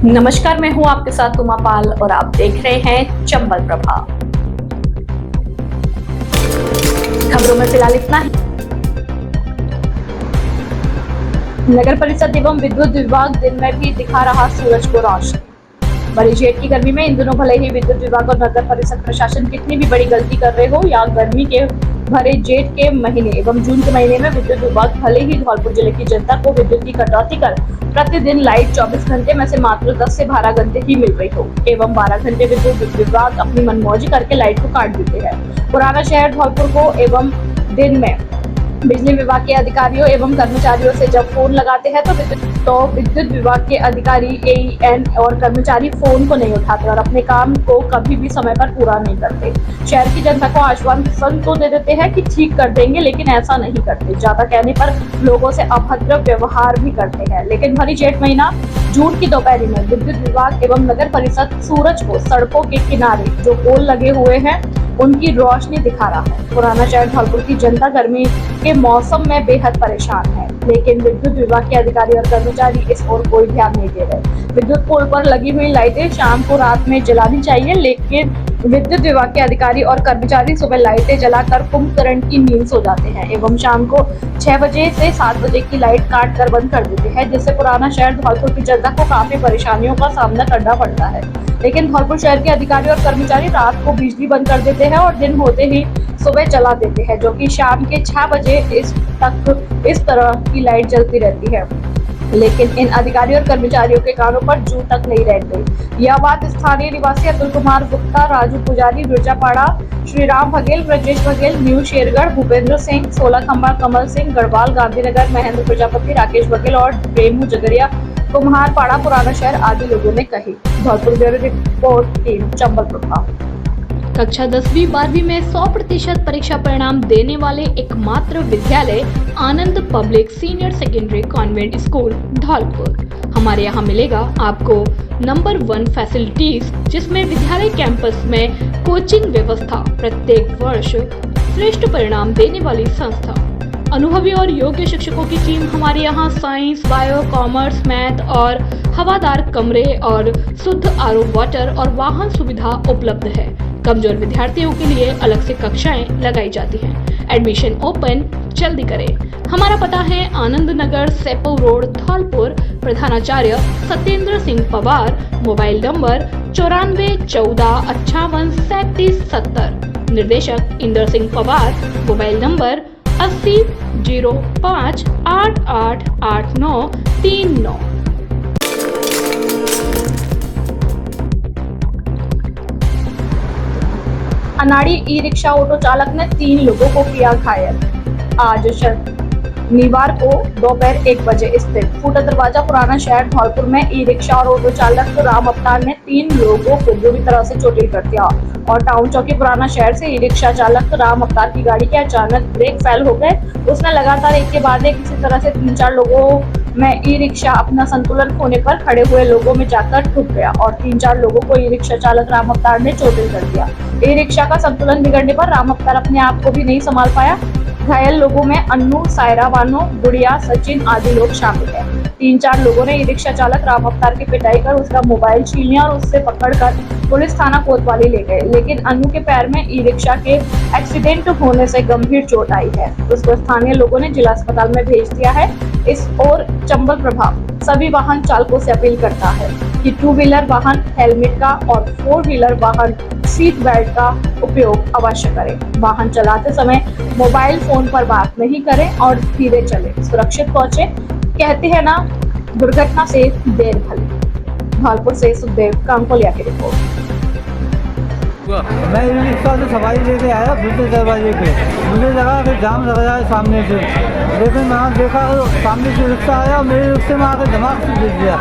नमस्कार, मैं हूं आपके साथ उमा पाल और आप देख रहे हैं चंबल प्रभा। खबरों में फिलहाल इतना ही। नगर परिषद एवं विद्युत विभाग दिन में भी दिखा रहा सूरज को रोशनी। बड़ी जेठ की गर्मी में इन दिनों भले ही विद्युत विभाग और नगर परिषद प्रशासन कितनी भी बड़ी गलती कर रहे हो या गर्मी के भरे जेठ के महीने एवं जून के महीने में विद्युत विभाग भले ही धौलपुर जिले की जनता को विद्युत की कटौती कर प्रतिदिन लाइट 24 घंटे में से मात्र 10 से 12 घंटे ही मिल रही हो एवं 12 घंटे विद्युत विभाग अपनी मनमौजी करके लाइट को काट देते हैं। पुराना शहर धौलपुर को एवं दिन में बिजली विभाग के अधिकारियों एवं कर्मचारियों से जब फोन लगाते हैं तो विद्युत विभाग के अधिकारी एईएन और कर्मचारी फोन को नहीं उठाते और अपने काम को कभी भी समय पर पूरा नहीं करते। शहर की जनता को आश्वासन तो दे देते हैं कि ठीक कर देंगे, लेकिन ऐसा नहीं करते। ज्यादा कहने पर लोगों से अभद्र व्यवहार भी करते हैं। लेकिन भरी जेठ महीना जून की दोपहरी में विद्युत विभाग एवं नगर परिषद सूरज को सड़कों के किनारे जो पोल लगे हुए हैं उनकी रोशनी दिखा रहा है। पुराना शहर धौलपुर की जनता गर्मी के मौसम में बेहद परेशान है, लेकिन विद्युत विभाग के अधिकारी और कर्मचारी इस ओर कोई ध्यान नहीं दे रहे। विद्युत पोल पर लगी हुई लाइटें शाम को रात में जलानी चाहिए, लेकिन विद्युत विभाग के अधिकारी और कर्मचारी सुबह लाइटें जलाकर कुंभकर्ण की नींद सो जाते हैं एवं शाम को 6 बजे से 7 बजे की लाइट काट कर बंद कर देते हैं, जिससे पुराना शहर धौलपुर की जनता को काफी परेशानियों का सामना करना पड़ता है। लेकिन धौलपुर शहर के अधिकारी और कर्मचारी रात को बिजली बंद कर देते हैं और दिन होते ही सुबह चला देते हैं, जो कि शाम के 6 बजे इस तरह की लाइट जलती रहती है। लेकिन इन अधिकारियों और कर्मचारियों के कानों पर जू तक नहीं रहते। यह बात स्थानीय निवासी अतुल कुमार गुप्ता, राजू पुजारी, मिर्जापाड़ा, श्रीराम बघेल, ब्रजेश बघेल, न्यू शेरगढ़, भूपेंद्र सिंह, 16 खंबा, कमल सिंह, गढ़वाल, गांधीनगर, महेंद्र प्रजापति, राकेश बघेल और प्रेमू जगरिया, कुम्हारपाड़ा, पुराना शहर आदि लोगों ने कही। Dholpur bureau report, team Chambal Prabha. कक्षा 10वीं 12वीं में 100% परीक्षा परिणाम देने वाले एकमात्र विद्यालय Anand public senior secondary convent school Dhaulpur. हमारे यहाँ मिलेगा आपको नंबर 1 फैसिलिटीज, जिसमें विद्यालय कैंपस में कोचिंग व्यवस्था, प्रत्येक वर्ष श्रेष्ठ परिणाम देने वाली संस्था, अनुभवी और योग्य शिक्षकों की टीम। हमारे यहाँ साइंस, बायो, कॉमर्स, मैथ और हवादार कमरे और शुद्ध आरओ वाटर और वाहन सुविधा उपलब्ध है। कमजोर विद्यार्थियों के लिए अलग से कक्षाएं लगाई जाती हैं। एडमिशन ओपन जल्दी करें। हमारा पता है आनंद नगर, सेपो रोड, धौलपुर। प्रधानाचार्य सत्येंद्र सिंह पवार। Mobile number 94 14 58 37 70। निर्देशक इंदर सिंह पवार। Mobile number 80 05 88 89 39। अनाड़ी ई रिक्शा ऑटो चालक ने 3 लोगों को किया घायल। आज शनिवार को दोपहर 1 बजे स्थित फूटा दरवाजा पुराना शहर धौलपुर में ई रिक्शा और ऑटो चालक राम अवतार ने 3 लोगों को बुरी तरह से चोटिल कर दिया और टाउन चौकी पुराना शहर से ई रिक्शा चालक राम अवतार की गाड़ी के अचानक ब्रेक फेल हो गए। उसने लगातार एक के बाद एक किसी तरह से 3-4 लोगों में ई रिक्शा अपना संतुलन खोने पर खड़े हुए लोगों में जाकर ठुक गया और 3-4 लोगों को ई रिक्शा चालक राम अवतार ने चोटिल कर दिया। ई रिक्शा का संतुलन बिगड़ने पर राम अवतार अपने आप को भी नहीं संभाल पाया। घायल लोगों में अन्नू, सायरा बानो, गुड़िया, सचिन आदि लोग शामिल हैं। 3-4 लोगों ने ई रिक्शा चालक राम अवतार की पिटाई कर उसका मोबाइल छीन लिया और उससे पकड़कर पुलिस थाना कोतवाली ले गए। लेकिन अन्नू के पैर में ई रिक्शा के एक्सीडेंट होने से गंभीर चोट आई है। उसको स्थानीय लोगों ने जिला अस्पताल में भेज दिया है। इस ओर चंबल प्रभाव सभी वाहन चालकों से अपील करता है कि 2 व्हीलर वाहन हेलमेट का और 4 व्हीलर वाहन सीट बेल्ट का उपयोग अवश्य करें। वाहन चलाते समय मोबाइल फोन पर बात नहीं करें और धीरे चलें, सुरक्षित पहुंचे। कहते हैं ना, दुर्घटना से देर भली। धौलपुर से सुखदेव कांकोलिया की रिपोर्ट। मैं ई रिक्शा से सवारी लेके आया दूसरे दरवाजे पे, मुझे लगा कि जाम लग रहा है सामने से, लेकिन वहाँ देखा तो सामने से रिक्शा आया और मेरे रिक्शे में आकर दिमाग से गिर गया।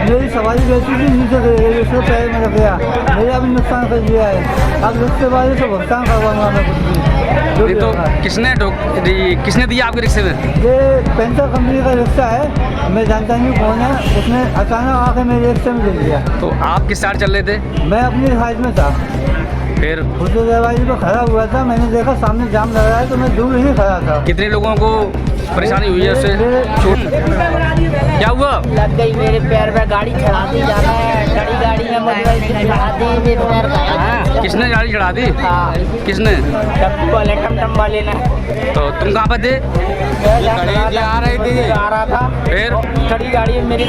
मेरी सवारी बैठी थी नीचे गिर गई, उसके पैर में लग गया, मेरा भी नुकसान कर दिया है। अब रिक्शे वाले से भुगतान करवाऊंगा मैं कुछ भी। तो किसने दिया आपके रिक्शे में? ये पेंटर कंपनी का रिक्शा है, मैं जानता नहीं कौन है, उसने अचानक आकर मेरे रिक्शे में गिर दिया। तो आप किस साइड चल रहे थे? मैं अपनी साइड में था, फिर दूसरे दरवाजे पर खड़ा हुआ था। मैंने देखा सामने जाम लग रहा है तो मैं दूर ही खड़ा था। कितने लोगों को परेशानी हुई है उससे? चोट क्या हुआ? लग गई मेरे पैर में, गाड़ी चढ़ा दी जाना है, खड़ी गाड़ी में मुझे चढ़ा दी, मेरे पैर का। किसने गाड़ी चढ़ा दी? हाँ, किसने? टम वाले ने। तो तुम कहाँ पर थे? आ रहा था, फिर? खड़ी गाड़ी में मेरी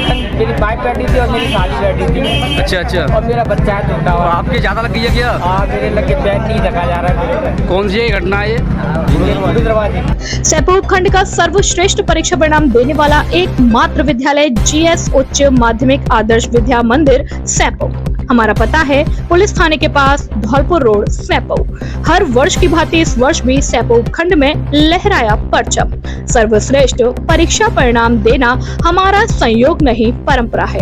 बाइक बैठी थी और मेरी साली बैठी थी। अच्छा अच्छा। और मेरा बच्चा है छोटा तो हुआ। आपके ज़्यादा लग गई है क्या? हाँ, मेरे लगे पैर नहीं देखा जा रहा है। कौन सी ये घटना है ये? दरवाजे सैपो उपखंड का सर्वश्रेष्ठ परीक्षा परिणाम देने वाला एकमात्र विद्यालय जीएस उच्च माध्यमिक आदर्श विद्या मंदिर सैपो। हमारा पता है पुलिस थाने के पास धौलपुर रोड सैपो। हर वर्ष की भांति इस वर्ष भी सैपो उपखंड में लहराया परचम। सर्वश्रेष्ठ परीक्षा परिणाम देना हमारा संयोग नहीं, परंपरा है।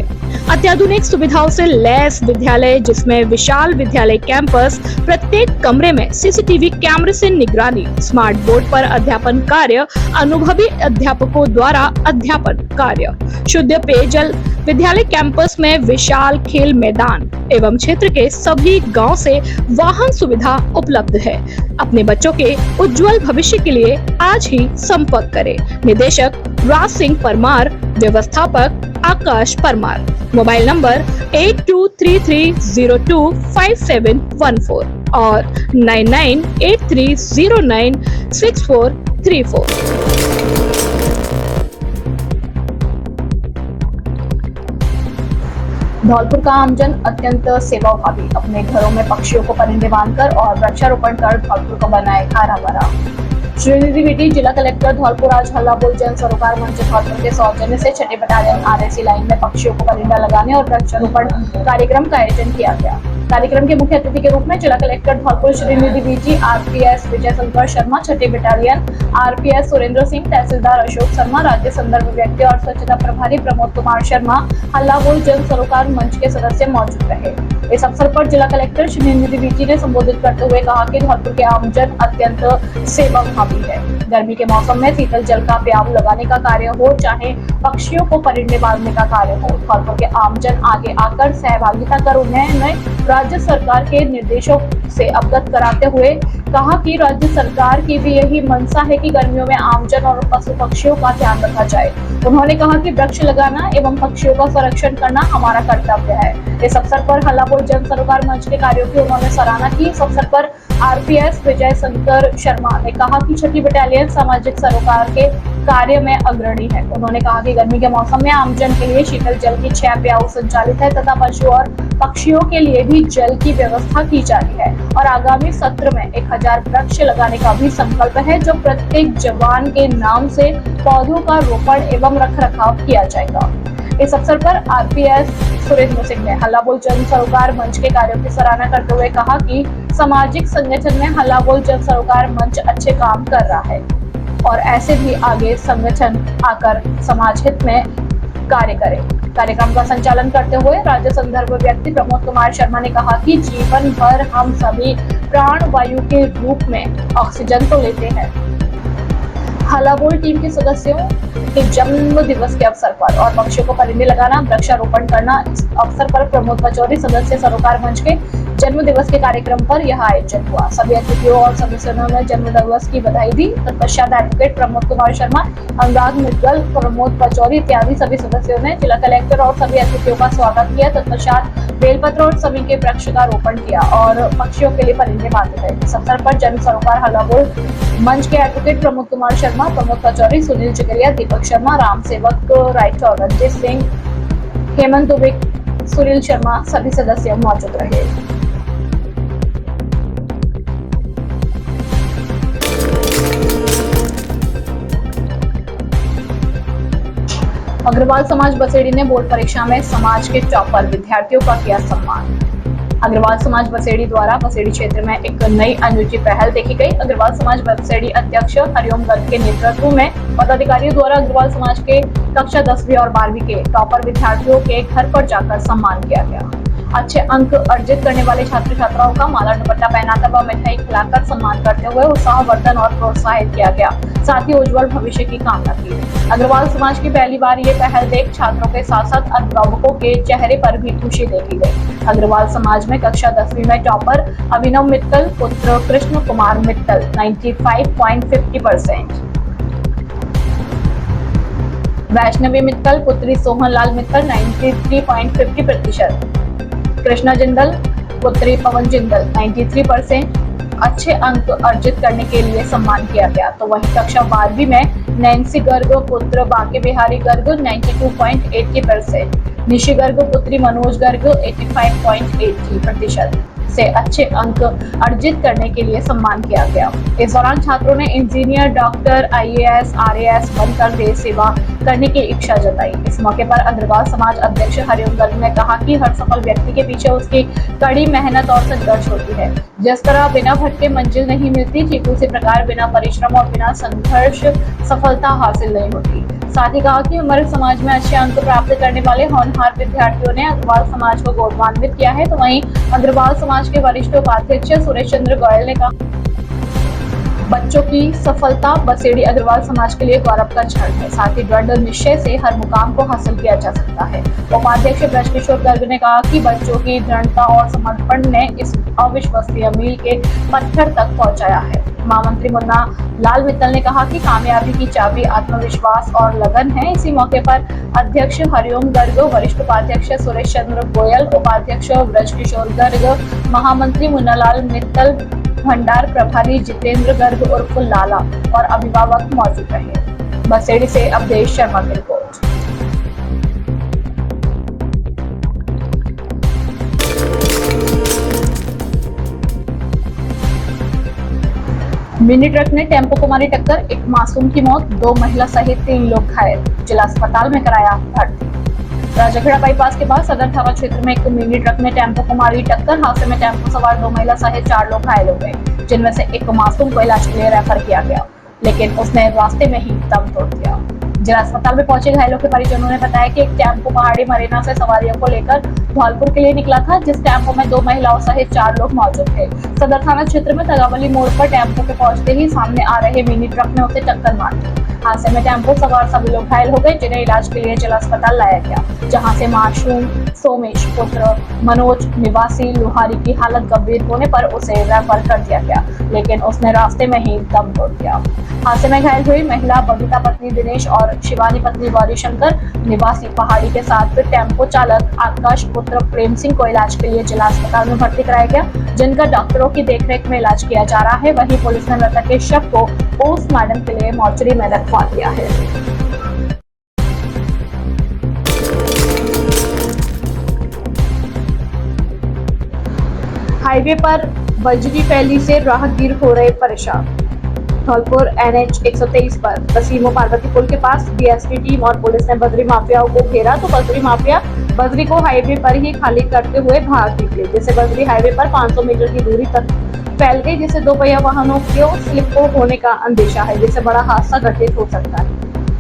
अत्याधुनिक सुविधाओं से लैस विद्यालय, जिसमें विशाल विद्यालय कैंपस, प्रत्येक कमरे में सीसीटीवी कैमरे से निगरानी, स्मार्ट बोर्ड पर अध्यापन कार्य, अनुभवी अध्यापकों द्वारा अध्यापन कार्य, शुद्ध पेयजल, विद्यालय कैंपस में विशाल खेल मैदान एवं क्षेत्र के सभी गांव से वाहन सुविधा उपलब्ध है। अपने बच्चों के उज्जवल भविष्य के लिए आज ही संपर्क करें। निदेशक राज सिंह परमार, व्यवस्थापक आकाश परमार। मोबाइल नंबर 8233025714 और 9983096434। धौलपुर का आमजन अत्यंत सेवाभावी अपने घरों में पक्षियों को परिंदे बांधकर और वृक्षारोपण कर धौलपुर को बनाए हरा भरा। श्रीनिधि बेटी जिला कलेक्टर धौलपुर आज हल्ला बोल जन सरोकार मंच धौलपुर के सौजन्य से 6ठी बटालियन आरएसी लाइन में पक्षियों को परिंदा लगाने और वृक्षारोपण कार्यक्रम का आयोजन किया गया। कार्यक्रम के मुख्य अतिथि के रूप में जिला कलेक्टर धौलपुर श्रीनिधि बेटी, RPS Vijay Shankar Sharma, 6ठी battalion RPS Surendra Singh, तहसीलदार अशोक शर्मा, राज्य संदर्भ व्यक्ति और स्वच्छता प्रभारी प्रमोद कुमार शर्मा, हल्ला बोल जन सरोकार मंच के सदस्य मौजूद रहे। इस अवसर पर जिला कलेक्टर श्रीनिधि बेटी ने संबोधित करते हुए कहा कि धौलपुर के आमजन अत्यंत सेवाभावी है। गर्मी के मौसम में शीतल जल का प्याऊ लगाने का कार्य हो, चाहे पक्षियों को परिंदे बांधने का कार्य हो, धौलपुर के आमजन आगे आकर सहभागिता कर उन्हें राज्य सरकार के निर्देशों से अवगत कराते हुए कहा कि राज्य सरकार की भी यही मंशा है कि गर्मियों में आमजन और पशु पक्षियों का ध्यान रखा जाए। उन्होंने कहा कि वृक्ष लगाना एवं पक्षियों का संरक्षण करना हमारा कर्तव्य है। इस अवसर पर हल्ला बोल जन सरोकार मंच के कार्यों की उन्होंने सराहना की। इस अवसर पर आरपीएस विजय शंकर शर्मा ने कहा कि 6ठी बटालियन सामाजिक सरोकार के कार्य में अग्रणी है। उन्होंने कहा कि गर्मी के मौसम में आमजन के लिए शीतल जल की 6 प्याऊ संचालित है तथा पशु और पक्षियों के लिए भी जल की व्यवस्था की जा रही है और आगामी सत्र में 1000 वृक्ष लगाने का भी संकल्प है, जो प्रत्येक जवान के नाम से पौधों का रोपण एवं रखरखाव किया जाएगा। इस अवसर पर आरपीएस सुरेंद्र सिंह ने हल्ला बोल जन सरोकार मंच के कार्यों की सराहना करते हुए कहा कि सामाजिक संगठन में हल्ला बोल जन सरोकार मंच अच्छे काम कर रहा है और ऐसे भी आगे संगठन आकर समाज हित में कार्य करे। कार्यक्रम का संचालन करते हुए राज्य संदर्भ व्यक्ति प्रमोद कुमार शर्मा ने कहा कि जीवन भर हम सभी प्राण वायु के रूप में ऑक्सीजन तो लेते हैं। हल्ला बोल टीम के सदस्यों के जन्म दिवस के अवसर पर और पक्षियों को परिंदे लगाना, वृक्षारोपण करना, इस अवसर पर प्रमोद पचौरी सदस्य सरोकार मंच के जन्म दिवस के कार्यक्रम पर यह आयोजन हुआ। सभी अतिथियों और सदस्यों ने जन्म दिवस की बधाई दी। तत्पश्चात एडवोकेट प्रमोद कुमार शर्मा, अनुराग मित्तल, प्रमोद पचौरी इत्यादि सभी सदस्यों ने जिला कलेक्टर और सभी अतिथियों का स्वागत किया। तत्पश्चात बेलपत्र और सभी के वृक्ष का रोपण किया और पक्षियों के लिए परिंदे बांधे गए। इस अवसर पर जन सरोकार हल्ला बोल मंच के एडवोकेट प्रमोद कुमार शर्मा, प्रमोद पचौरी, सुनील चिकरिया, दीपक शर्मा, राम सेवक राइटर, रंजीत सिंह, हेमंत दुबे, सुनील शर्मा सभी सदस्य मौजूद रहे। अग्रवाल समाज बसेड़ी ने बोर्ड परीक्षा में समाज के टॉपर विद्यार्थियों का किया सम्मान। अग्रवाल समाज बसेड़ी द्वारा बसेड़ी क्षेत्र में एक नई अनूठी पहल देखी गई। अग्रवाल समाज बसेड़ी अध्यक्ष हरिओम गर्ग के नेतृत्व में पदाधिकारियों द्वारा अग्रवाल समाज के कक्षा 10वीं और 12वीं के टॉपर विद्यार्थियों के घर पर जाकर सम्मान किया गया। अच्छे अंक अर्जित करने वाले छात्र छात्राओं का माला दुपट्टा पहनाकर व मिठाई खिलाकर सम्मान करते हुए उत्साहवर्धन और प्रोत्साहित किया गया, साथ ही उज्जवल भविष्य की कामना की। अग्रवाल समाज की पहली बार ये पहल देख छात्रों के साथ साथ अभिभावकों के चेहरे पर भी खुशी देखी गई। अग्रवाल समाज में कक्षा 10वीं में टॉपर अभिनव मित्तल पुत्र कृष्ण कुमार मित्तल 95.50%, वैष्णवी मित्तल पुत्री सोहनलाल मित्तल 93.50%, कृष्णा जिंदल पुत्री पवन जिंदल 93% अच्छे अंक अर्जित करने के लिए सम्मान किया गया। तो वहीं कक्षा 12वीं में नैन्सी गर्ग पुत्र बाके बिहारी गर्ग 92.80%, निशी गर्ग पुत्री मनोज गर्ग 85.83% से अच्छे अंक अर्जित करने के लिए सम्मान किया गया। इस दौरान छात्रों ने इंजीनियर, डॉक्टर, IAS, RAS बनकर देश सेवा करने की इच्छा जताई। इस मौके पर अग्रवाल समाज अध्यक्ष हरिओम गर्ग ने कहा कि हर सफल व्यक्ति के पीछे उसकी कड़ी मेहनत और संघर्ष होती है। जिस तरह बिना भटके मंजिल नहीं मिलती, ठीक उसी प्रकार बिना परिश्रम और बिना संघर्ष सफलता हासिल नहीं होती। साथ ही कहा कि हमारे समाज में अच्छे अंक प्राप्त करने वाले होनहार विद्यार्थियों ने अग्रवाल समाज को गौरवान्वित किया है। तो वहीं अग्रवाल समाज के वरिष्ठ उपाध्यक्ष सुरेश चंद्र गोयल ने कहा, बच्चों की सफलता बसेड़ी अग्रवाल समाज के लिए गौरव का क्षण है। साथ ही दृढ़ निश्चय से हर मुकाम को हासिल किया जा सकता है। उपाध्यक्ष ब्रजकिशोर गर्ग ने कहा कि बच्चों की दृढ़ता और समर्पण ने इस अविश्वसनीय मील के पत्थर तक पहुंचाया है। महामंत्री मुन्ना लाल मित्तल ने कहा कि कामयाबी की चाबी आत्मविश्वास और लगन है। इसी मौके पर अध्यक्ष हरिओम गर्ग, वरिष्ठ उपाध्यक्ष सुरेश चंद्र गोयल, उपाध्यक्ष ब्रजकिशोर गर्ग, महामंत्री मुन्ना लाल मित्तल, भंडार प्रभारी जितेंद्र गर्ग उर्फ लाला और अभिभावक मौजूद रहे। बसेड़ी से अवधेश शर्मा की रिपोर्ट। मिनी ट्रक ने टेम्पो को मारी टक्कर, एक मासूम की मौत, 2 महिला सहित 3 लोग घायल, जिला अस्पताल में कराया भर्ती। राजाखेड़ा बाईपास के पास सदर थाना क्षेत्र में एक मिनी ट्रक ने टेम्पो को मारी टक्कर। हादसे में टेम्पो सवार 2 महिला सहित 4 लोग घायल हो गए, जिनमें से एक मासूम को इलाज के लिए रेफर किया गया, लेकिन उसने रास्ते में ही दम तोड़ दिया। जिला अस्पताल में पहुंचे घायलों के परिजनों ने बताया कि एक टेम्पो पहाड़ी मरीना से सवारियों को लेकर धौलपुर के लिए निकला था, जिस टेम्पो में 2 महिलाओं सहित 4 लोग मौजूद थे। सदर थाना क्षेत्र में तगावली मोड़ पर टेम्पो के पहुंचते ही सामने आ रहे मिनी ट्रक ने उसे टक्कर मार दी। हादसे में टेम्पो सवार सभी लोग घायल हो गए, जिन्हें इलाज के लिए जिला अस्पताल लाया गया, जहां से मासूम सोमेश पुत्र मनोज निवासी लोहारी की हालत गंभीर होने पर उसे रेफर कर दिया गया, लेकिन उसने रास्ते में ही दम तोड़ दिया। हादसे में घायल हुई महिला बबीता पत्नी दिनेश और शिवानी पत्नी गौरी शंकर निवासी पहाड़ी के साथ टेम्पो चालक आकाश पुत्र प्रेम सिंह को इलाज के लिए जिला अस्पताल में भर्ती कराया गया, जिनका डॉक्टरों की देखरेख में इलाज किया जा रहा है। वहीं पुलिस ने मृतक के शव को पोस्टमार्टम के लिए मोर्चरी में रखवा दिया है। हाईवे पर बजरी फैली से राहगीर हो रहे परेशान। धौलपुर NH 123 पर बसीमो पार्वती पुल के पास DSP टीम और पुलिस ने बजरी माफियाओं को घेरा, तो बजरी माफिया बजरी को हाईवे पर ही खाली करते हुए भाग निकले, जिससे बजरी हाईवे पर 500 मीटर की दूरी तक फैल गई, जिससे 2 पहिया वाहनों को स्लिप होने का अंदेशा है, जिससे बड़ा हादसा घटित हो सकता है।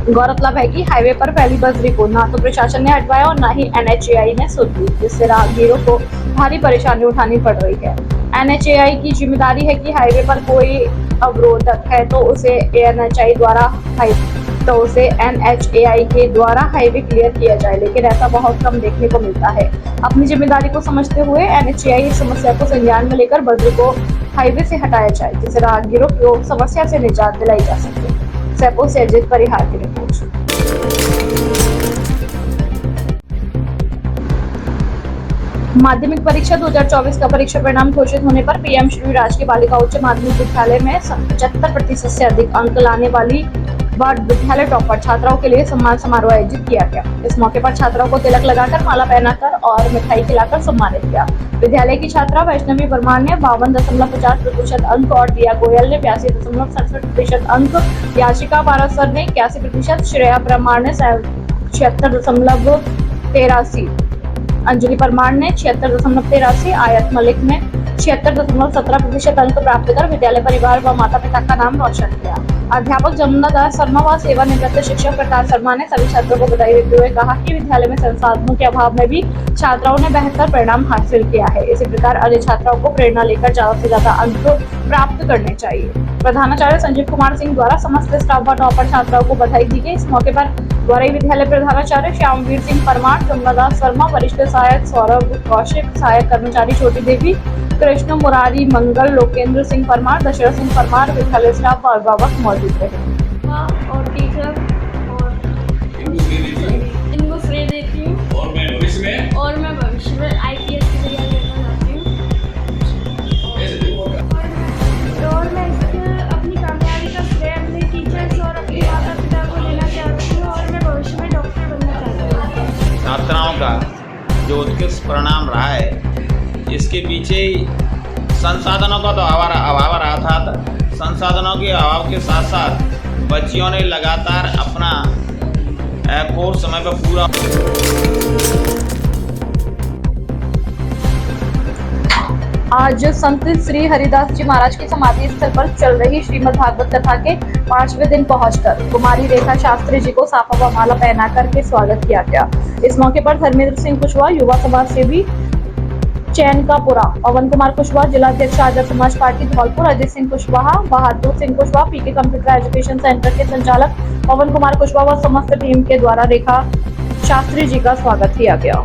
गौरतलब है कि हाईवे पर फैली बजरी को ना तो प्रशासन ने हटवाया और ना ही NHAI ने सुध ली, जिससे राहगीरों को भारी परेशानी उठानी पड़ रही है। NHAI की जिम्मेदारी है कि हाईवे पर कोई अवरोधक है तो उसे NHAI के द्वारा हाईवे क्लियर किया जाए, लेकिन ऐसा बहुत कम देखने को मिलता है। अपनी जिम्मेदारी को समझते हुए NHAI इस समस्या को संज्ञान में लेकर बजरी को हाईवे से हटाया जाए, जिससे राहगीरों को समस्या से निजात दिलाई जा सके। सैपो से अजित परिहार की रिपोर्ट। माध्यमिक परीक्षा 2024 का परीक्षा परिणाम घोषित होने पर PM श्री राजकीय बालिका उच्च माध्यमिक विद्यालय में 75% से अधिक अंक लाने वाली वार्ड विद्यालय टॉपर छात्राओं के लिए सम्मान समारोह आयोजित किया गया। इस मौके पर छात्राओं को तिलक लगाकर, माला पहनाकर और मिठाई खिलाकर सम्मानित किया। विद्यालय की छात्रा वैष्णवी परमार ने 52.50% अंक और दिया गोयल ने 82.67% अंक, याशिका पारासर ने 81%, श्रेया परमार ने 76.83, अंजलि परमार ने 76.83, आयत मलिक ने 76.17% अंक प्राप्त कर विद्यालय परिवार व माता पिता का नाम रोशन किया। अध्यापक जमुना दास शर्मा व सेवानिवृत्त शिक्षक प्रकाश शर्मा ने सभी छात्रों को बधाई देते हुए कहा कि विद्यालय में संसाधनों के अभाव में भी छात्राओं ने बेहतर परिणाम हासिल किया है। इसी प्रकार अन्य छात्राओं को प्रेरणा लेकर ज्यादा से ज्यादा अंक प्राप्त करने चाहिए। प्रधानाचार्य संजीव कुमार सिंह द्वारा समस्त स्टाफ व टॉपर छात्राओं को बधाई दी गई। इस मौके पर गौरई विद्यालय प्रधानाचार्य श्यामवीर सिंह परमार, जमुना दास शर्मा, वरिष्ठ सहायक सौरभ कौशिक, सहायक कर्मचारी छोटी देवी, कृष्ण मुरारी मंगल, लोकेंद्र सिंह परमार, दशरथ सिंह परमार, विद्यालय स्टाफ व अभिभावक मौजूद रहे। और टीचर और में? और मैं भविष्य में IPS की तैयारी करना चाहती हूँ। और मैं अपनी कामयाबी का श्रेय अपने टीचर्स और अपने माता पिता को लेना चाहती हूँ और मैं भविष्य में डॉक्टर बनना चाहती हूँ। छात्राओं का जो उत्कृष्ट परिणाम रहा है, इसके पीछे संसाधनों का तो अभाव रहा था। संसाधनों के अभाव के साथ साथ बच्चियों ने लगातार अपना कोर्स समय पर पूरा। आज संत श्री हरिदास जी महाराज की समाधि स्थल पर चल रही श्रीमद् भागवत कथा के 5वें दिन पहुंचकर कुमारी रेखा शास्त्री जी को साफा व माला पहना करके स्वागत किया गया। इस मौके पर धर्मेंद्र सिंह कुशवाहा, युवा समाज सेवी चैनकापुरा, पवन कुमार कुशवाहा, जिला अध्यक्ष आर्य समाज पार्टी धौलपुर, अजय सिंह कुशवाहा, बहादुर सिंह कुशवाहा, पीके कंप्यूटर एजुकेशन सेंटर के संचालक पवन कुमार कुशवाहा व समस्त टीम के द्वारा रेखा शास्त्री जी का स्वागत किया गया।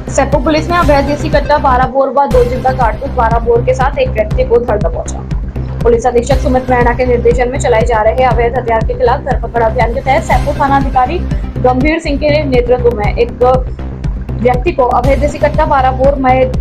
सेप्पू पुलिस ने अवैध देसी कट्टा 12 बोर व 2 जिंदा कारतूस 12 बोर के साथ एक व्यक्ति को धर दबोचा। पुलिस अधीक्षक सुमित मैणा के निर्देशन में चलाए जा रहे अवैध हथियार के खिलाफ धरपकड़ अभियान के तहत सेप्पू थाना अधिकारी गंभीर सिंह के नेतृत्व में एक व्यक्ति को अवैध देसी कट्टा 12 बोर में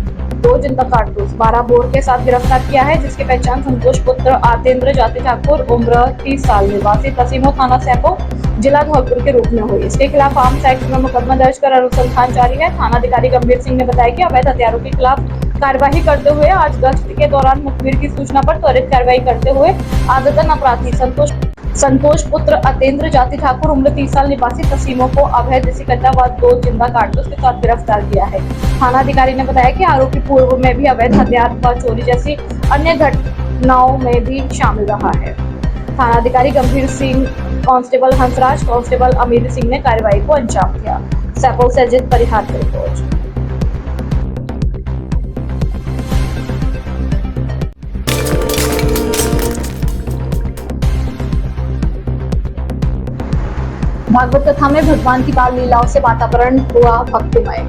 2 जिंदा कारतूस 12 बोर के साथ गिरफ्तार किया है, जिसकी पहचान संतोष पुत्र आतेंद्र जाति ठाकुर, उम्र 30 साल, निवासी तसीमो थाना सेप्पू, जिला धौलपुर के रूप में हुई। इसके खिलाफ आर्म्स एक्ट में मुकदमा दर्ज कर अनुसंधान जारी है। थाना अधिकारी गंभीर सिंह ने बताया कि अवैध हथियारों के खिलाफ कार्यवाही करते हुए आज गश्त के दौरान मुखबिर की सूचना पर त्वरित कार्रवाई करते हुए आदतन अपराधी संतोष पुत्र अतेंद्र जाति ठाकुर, उम्र 30 साल, निवासी तसीमों को अवैध देसी कट्टा व 2 जिंदा कारतूस के साथ गिरफ्तार किया है। थाना अधिकारी ने बताया कि आरोपी पूर्व में भी अवैध हथियार व चोरी जैसी अन्य घटनाओं में भी शामिल रहा है। थाना अधिकारी गंभीर सिंह, कांस्टेबल हंसराज, कांस्टेबल अमीर सिंह ने कार्रवाई को अंजाम दिया। सेप्पू से अजित परिहार की रिपोर्ट। भागवत कथा में भगवान की बाल लीलाओं से वातावरण हुआ भक्तिमय।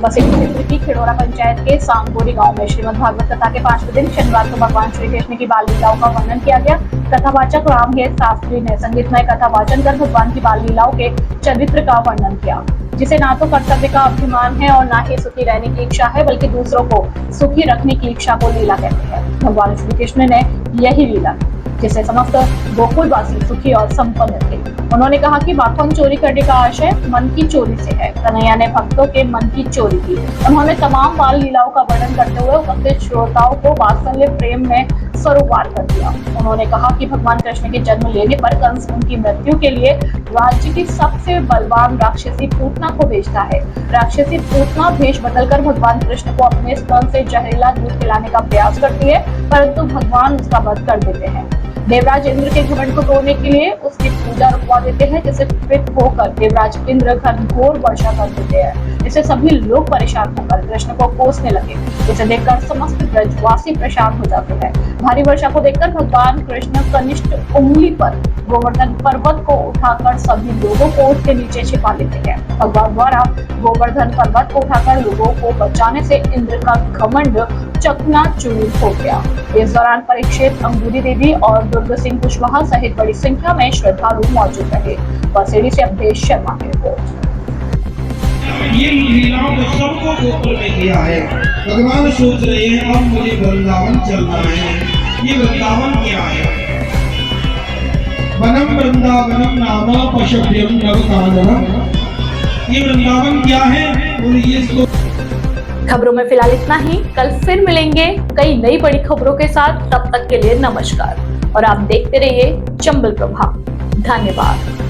बसेड़ी क्षेत्र की खिड़ोरा पंचायत के सांगोरी गांव में श्रीमद् भागवत कथा के 5वें दिन शनिवार को भगवान श्री कृष्ण की बाल लीलाओं का वर्णन किया गया। कथावाचक रामहेत शास्त्री ने संगीतमय कथा वाचन कर भगवान की बाल लीलाओं के चरित्र का वर्णन किया, जिसे ना तो कर्तव्य का अभिमान है और ना ही सुखी रहने की इच्छा है, बल्कि दूसरों को सुखी रखने की इच्छा को लीला कहते हैं। भगवान श्री कृष्ण ने यही लीला जिससे समस्त गोकुलवासी सुखी और संपन्न थे। उन्होंने कहा कि माखन चोरी करने का आशय मन की चोरी से है। कन्हैया ने भक्तों के मन की चोरी की। उन्होंने तमाम बाल लीलाओं का वर्णन करते हुए उपस्थित श्रोताओं को वात्सल्य प्रेम में स्वरूपवार कर दिया। उन्होंने कहा कि भगवान कृष्ण के जन्म लेने पर कंस उनकी मृत्यु के लिए राज्य की सबसे बलवान राक्षसी पूतना को भेजता है। राक्षसी पूतना भेष बदलकर भगवान कृष्ण को अपने स्तन से जहरीला दूध पिलाने का प्रयास करती है, परंतु भगवान उसका वध कर देते हैं। देवराज इंद्र के घमंड को तोड़ने के लिए उसकी पूजा रुकवा देते हैं, जिससे प्रीत होकर देवराज इंद्र घनघोर वर्षा कर देते हैं। इससे सभी लोग परेशान होकर कृष्ण को कोसने लगे, जिसे देखकर समस्त ब्रजवासी परेशान हो जाते हैं। भारी वर्षा को देखकर भगवान कृष्ण कनिष्ठ उंगली पर गोवर्धन पर्वत को उठाकर सभी लोगों को उसके नीचे छिपा लेते हैं। भगवान द्वारा गोवर्धन पर्वत को उठाकर लोगों को बचाने से इंद्र का घमंड चकनाचूर हो गया। इस दौरान परीक्षित, अंगूरी देवी और दुर्ग सिंह कुशवाहा सहित बड़ी संख्या में श्रद्धालु मौजूद रहे। बसेड़ी से अवधेश शर्मा की रिपोर्ट। ये लीलाओं को सबको गोकुल में किया है। भगवान सोच रहे हैं अब मुझे वृंदावन चलना है। ये वृंदावन क्या है? वनम वृंदावनम नाम पशुभ्यम नवकाननम। ये वृंदावन क्या है? और ये इसको खबरों में फिलहाल इतना ही। कल फिर मिलेंगे कई नई बड़ी खबरों के साथ। तब तक के लिए नमस्कार और आप देखते रहिए चंबल प्रभा। धन्यवाद।